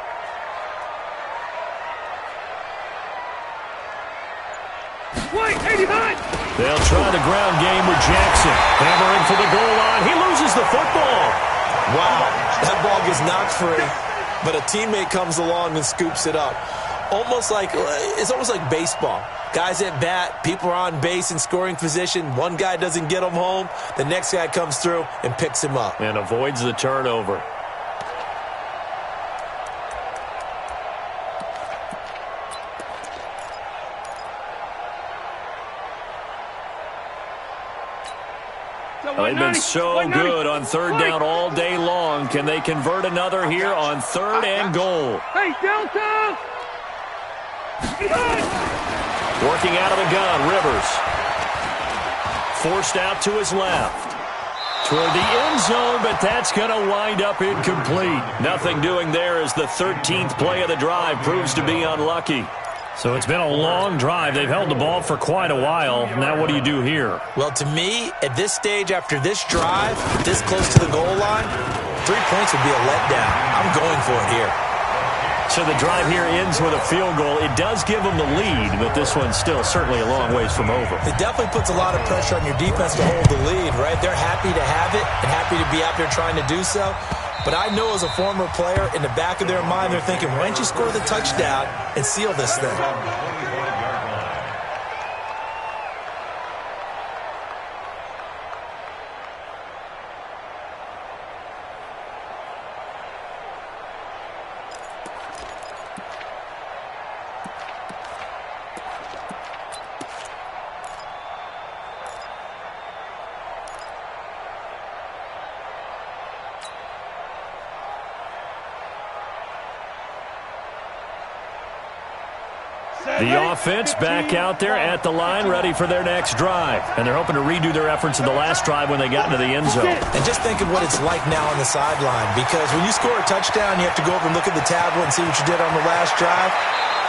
[SPEAKER 2] Wait, 89!
[SPEAKER 1] They'll try the ground game with Jackson. Hammering for the goal line. He loses the football.
[SPEAKER 3] Wow, that ball gets knocked free, but a teammate comes along and scoops it up. It's almost like baseball. Guys at bat, people are on base in scoring position. One guy doesn't get him home. The next guy comes through and picks him up.
[SPEAKER 1] And avoids the turnover. They've been so good on third down all day long. Can they convert another here on third and goal?
[SPEAKER 2] Hey, Delta!
[SPEAKER 1] Working out of the gun, Rivers. Forced out to his left. Toward the end zone, but that's going to wind up incomplete. Nothing doing there as the 13th play of the drive proves to be unlucky. So it's been a long drive. They've held the ball for quite a while. Now what do you do here?
[SPEAKER 3] Well, to me, at this stage, after this drive, this close to the goal line, 3 points would be a letdown. I'm going for it here.
[SPEAKER 1] So the drive here ends with a field goal. It does give them the lead, but this one's still certainly a long ways from over.
[SPEAKER 3] It definitely puts a lot of pressure on your defense to hold the lead, right? They're happy to have it and happy to be out there trying to do so. But I know as a former player, in the back of their mind, they're thinking, why don't you score the touchdown and seal this thing?
[SPEAKER 1] The offense back out there at the line, ready for their next drive. And they're hoping to redo their efforts in the last drive when they got into the end zone.
[SPEAKER 3] And just think of what it's like now on the sideline, because when you score a touchdown, you have to go over and look at the tablet and see what you did on the last drive.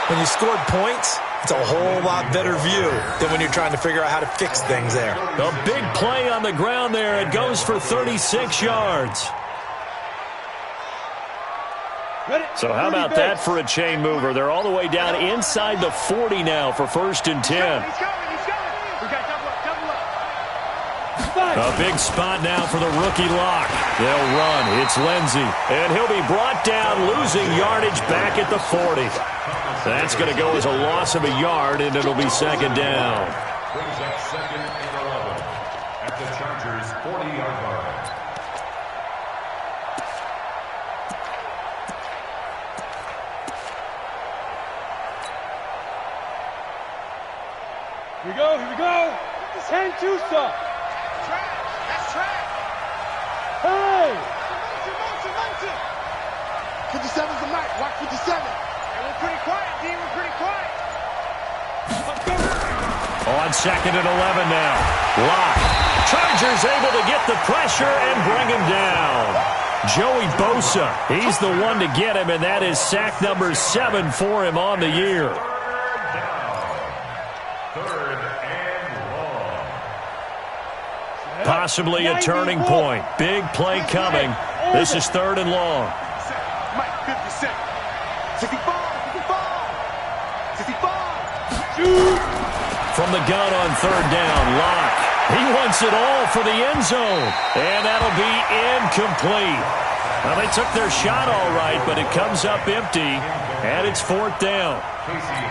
[SPEAKER 3] When you scored points, it's a whole lot better view than when you're trying to figure out how to fix things there.
[SPEAKER 1] A big play on the ground there. It goes for 36 yards. So how about that for a chain mover? They're all the way down inside the 40 now for first and 10.
[SPEAKER 2] He's coming. We got double up.
[SPEAKER 1] A big spot now for the rookie lock. They'll run. It's Lindsey. And he'll be brought down, losing yardage back at the 40. That's going to go as a loss of a yard, and it'll be second down.
[SPEAKER 4] Brings up second and 11 at the Chargers' 40-yard line.
[SPEAKER 2] Here we go. 10-2 stop. That's track. Hey! Motion. 57's the mic. Watch 57. Hey, we're pretty quiet, D. We're pretty quiet.
[SPEAKER 1] On second and 11 now. Lock. Chargers able to get the pressure and bring him down. Joey Bosa, he's the one to get him, and that is sack number 7 for him on the year. Possibly a turning point. Big play coming. This is third and long.
[SPEAKER 2] Mike, 50 65.
[SPEAKER 1] From the gun on third down, Lock. He wants it all for the end zone. And that'll be incomplete. Well, they took their shot all right, but it comes up empty, and it's 4th down.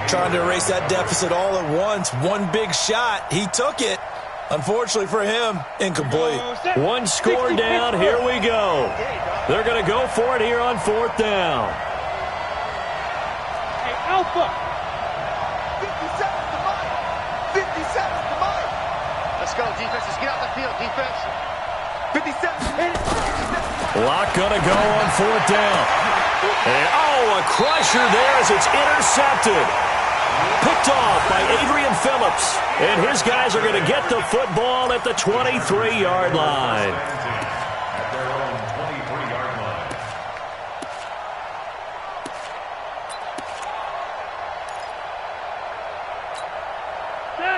[SPEAKER 3] Trying to erase that deficit all at once. One big shot. He took it. Unfortunately for him, incomplete.
[SPEAKER 1] One score down. Here we go. They're going to go for it here on 4th down.
[SPEAKER 2] Hey, Alpha. 57 to mine. 57 to mine. Let's go, defense. Let's get out the field, defense. 57.
[SPEAKER 1] Lock going to go on 4th down. And, a crusher there as it's intercepted. Picked off by Adrian Phillips. And his guys are going to get the football at the 23-yard line.
[SPEAKER 4] At their own 23-yard line.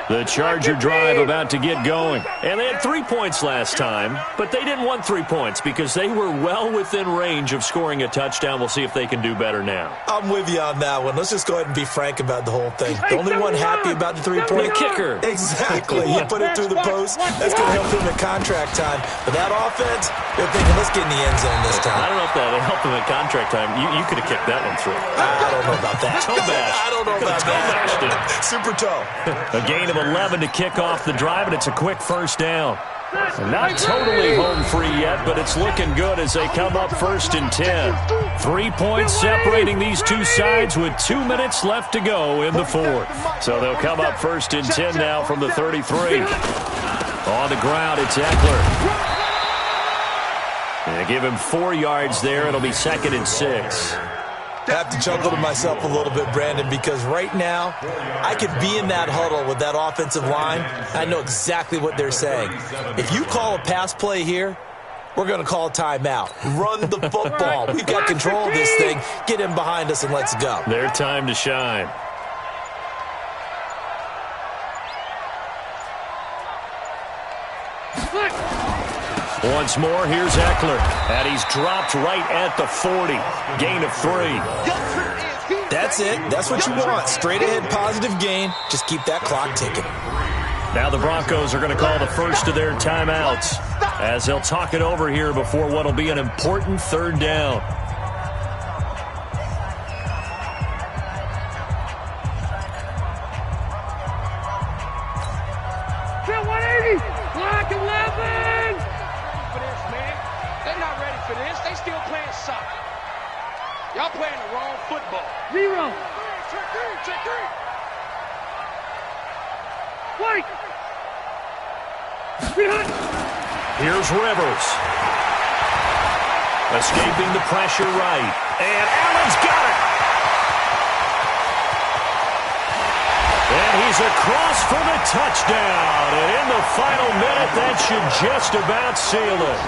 [SPEAKER 1] The Charger drive about to get going. And they had 3 points last time, but they didn't want 3 points because they were well within range of scoring a touchdown. We'll see if they can do better now.
[SPEAKER 3] I'm with you on that one. Let's just go ahead and be frank about the whole thing. The only one happy about the 3-point
[SPEAKER 1] kicker.
[SPEAKER 3] Exactly. You put it through the post. That's going to help him at contract time. But that offense, they're thinking, let's get in the end zone this time.
[SPEAKER 1] I don't know if that helped him at contract time. You could have kicked that one through.
[SPEAKER 3] I don't know about that.
[SPEAKER 1] Toe bash.
[SPEAKER 3] I don't know about that. Super toe.
[SPEAKER 1] A gain of 11 to kick off the drive, and it's a quick 1st down. Not totally home free yet, but it's looking good as they come up 1st and 10. 3 points separating these two sides with 2 minutes left to go in the 4th. So they'll come up 1st and 10 now from the 33. On the ground, it's Eckler. And they give him 4 yards there. It'll be 2nd and 6.
[SPEAKER 3] I have to chuckle to myself a little bit, Brandon, because right now I could be in that huddle with that offensive line. I know exactly what they're saying. If you call a pass play here, we're going to call a timeout. Run the football. We've got control of this thing. Get him behind us and let's go.
[SPEAKER 1] Their time to shine. Once more, here's Eckler. And he's dropped right at the 40. Gain of 3.
[SPEAKER 3] That's it. That's what you want. Straight ahead positive gain. Just keep that clock ticking.
[SPEAKER 1] Now the Broncos are going to call the first of their timeouts as they'll talk it over here before what will be an important 3rd down.
[SPEAKER 2] Y'all playing the wrong football. 0. Check 3. White.
[SPEAKER 1] Here's Rivers. Escaping the pressure right. And Allen's got it. And he's across for the touchdown. And in the final minute, that should just about seal it.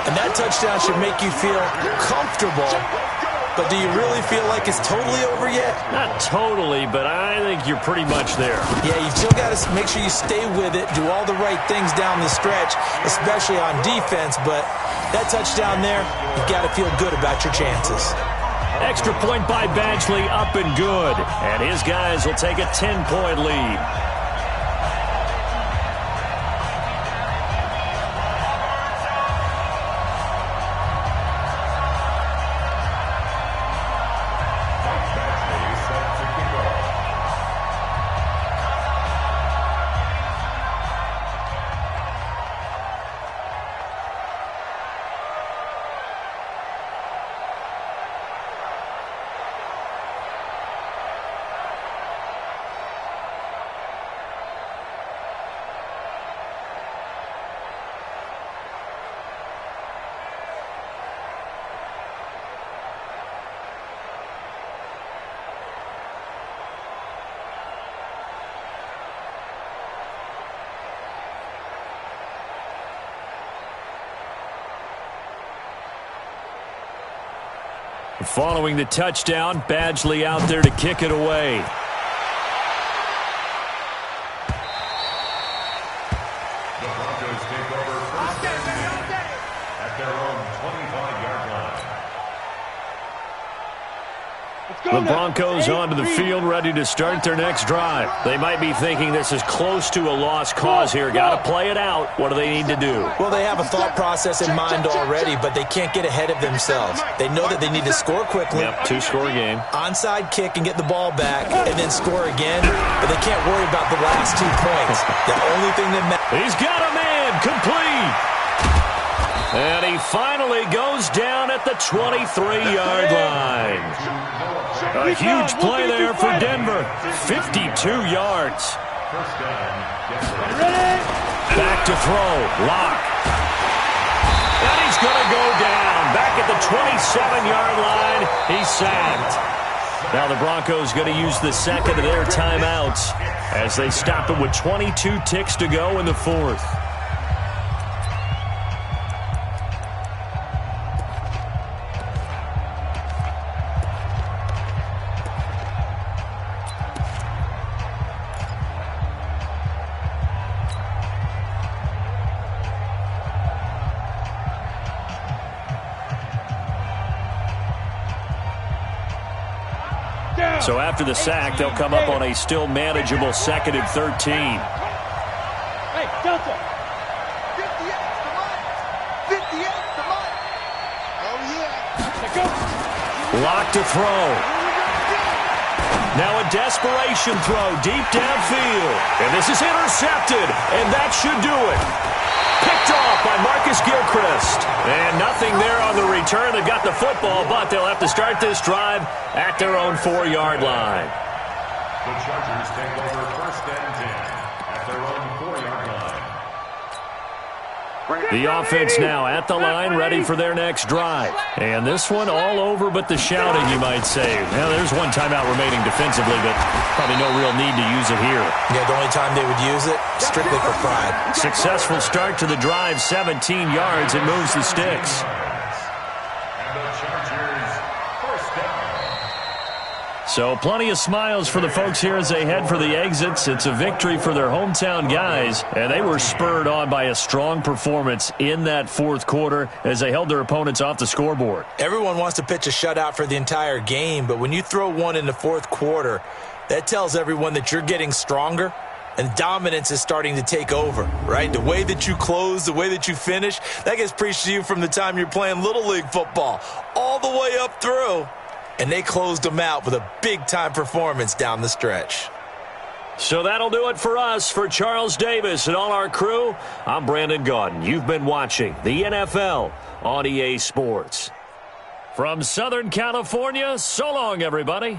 [SPEAKER 3] And that touchdown should make you feel comfortable. But do you really feel like it's totally over yet?
[SPEAKER 1] Not totally, but I think you're pretty much there.
[SPEAKER 3] Yeah, you've still got to make sure you stay with it, do all the right things down the stretch, especially on defense. But that touchdown there, you've got to feel good about your chances.
[SPEAKER 1] Extra point by Badgley, up and good. And his guys will take a 10-point lead. Following the touchdown, Badgley out there to kick it away.
[SPEAKER 4] The Broncos take over 1st and 10 at their own 25-yard line.
[SPEAKER 1] The Broncos onto the field, ready to start their next drive. They might be thinking this is close to a lost cause here. Got to play it out. What do they need to do?
[SPEAKER 3] Well, they have a thought process in mind already, but they can't get ahead of themselves. They know that they need to score quickly.
[SPEAKER 1] Yep, two-score game.
[SPEAKER 3] Onside kick and get the ball back, and then score again. But they can't worry about the last 2 points. The only thing that matters.
[SPEAKER 1] He's got a man, complete. And he finally goes down at the 23-yard line. A huge play there for Denver. 52 yards. Back to throw. Lock. And he's going to go down. Back at the 27-yard line. He's sacked. Now the Broncos going to use the second of their timeouts as they stop it with 22 ticks to go in the fourth. So after the sack, they'll come up on a still manageable 2nd and 13.
[SPEAKER 2] Hey, Delta. 58, come on. 58, come on. Oh, yeah.
[SPEAKER 1] Lock to throw. Now a desperation throw deep downfield. And this is intercepted, and that should do it. Picked off by Marcus Gilchrist. And nothing there on the return. They've got the football, but they'll have to start this drive at their own 4-yard line.
[SPEAKER 4] The Chargers take over 1st and 10 at their own 4-yard line.
[SPEAKER 1] The offense now at the line, ready for their next drive. And this one all over but the shouting, you might say. Now, there's one timeout remaining defensively, but probably no real need to use it here.
[SPEAKER 3] Yeah, the only time they would use it, strictly for pride.
[SPEAKER 1] Successful start to the drive, 17 yards, and moves the sticks.
[SPEAKER 4] And the Chargers, 1st down.
[SPEAKER 1] So plenty of smiles for the folks here as they head for the exits. It's a victory for their hometown guys, and they were spurred on by a strong performance in that fourth quarter as they held their opponents off the scoreboard.
[SPEAKER 3] Everyone wants to pitch a shutout for the entire game, but when you throw one in the fourth quarter, that tells everyone that you're getting stronger and dominance is starting to take over, right? The way that you close, the way that you finish, that gets preached to you from the time you're playing Little League football all the way up through. And they closed them out with a big-time performance down the stretch.
[SPEAKER 1] So that'll do it for us. For Charles Davis and all our crew, I'm Brandon Gaudin. You've been watching the NFL on EA Sports. From Southern California, so long, everybody.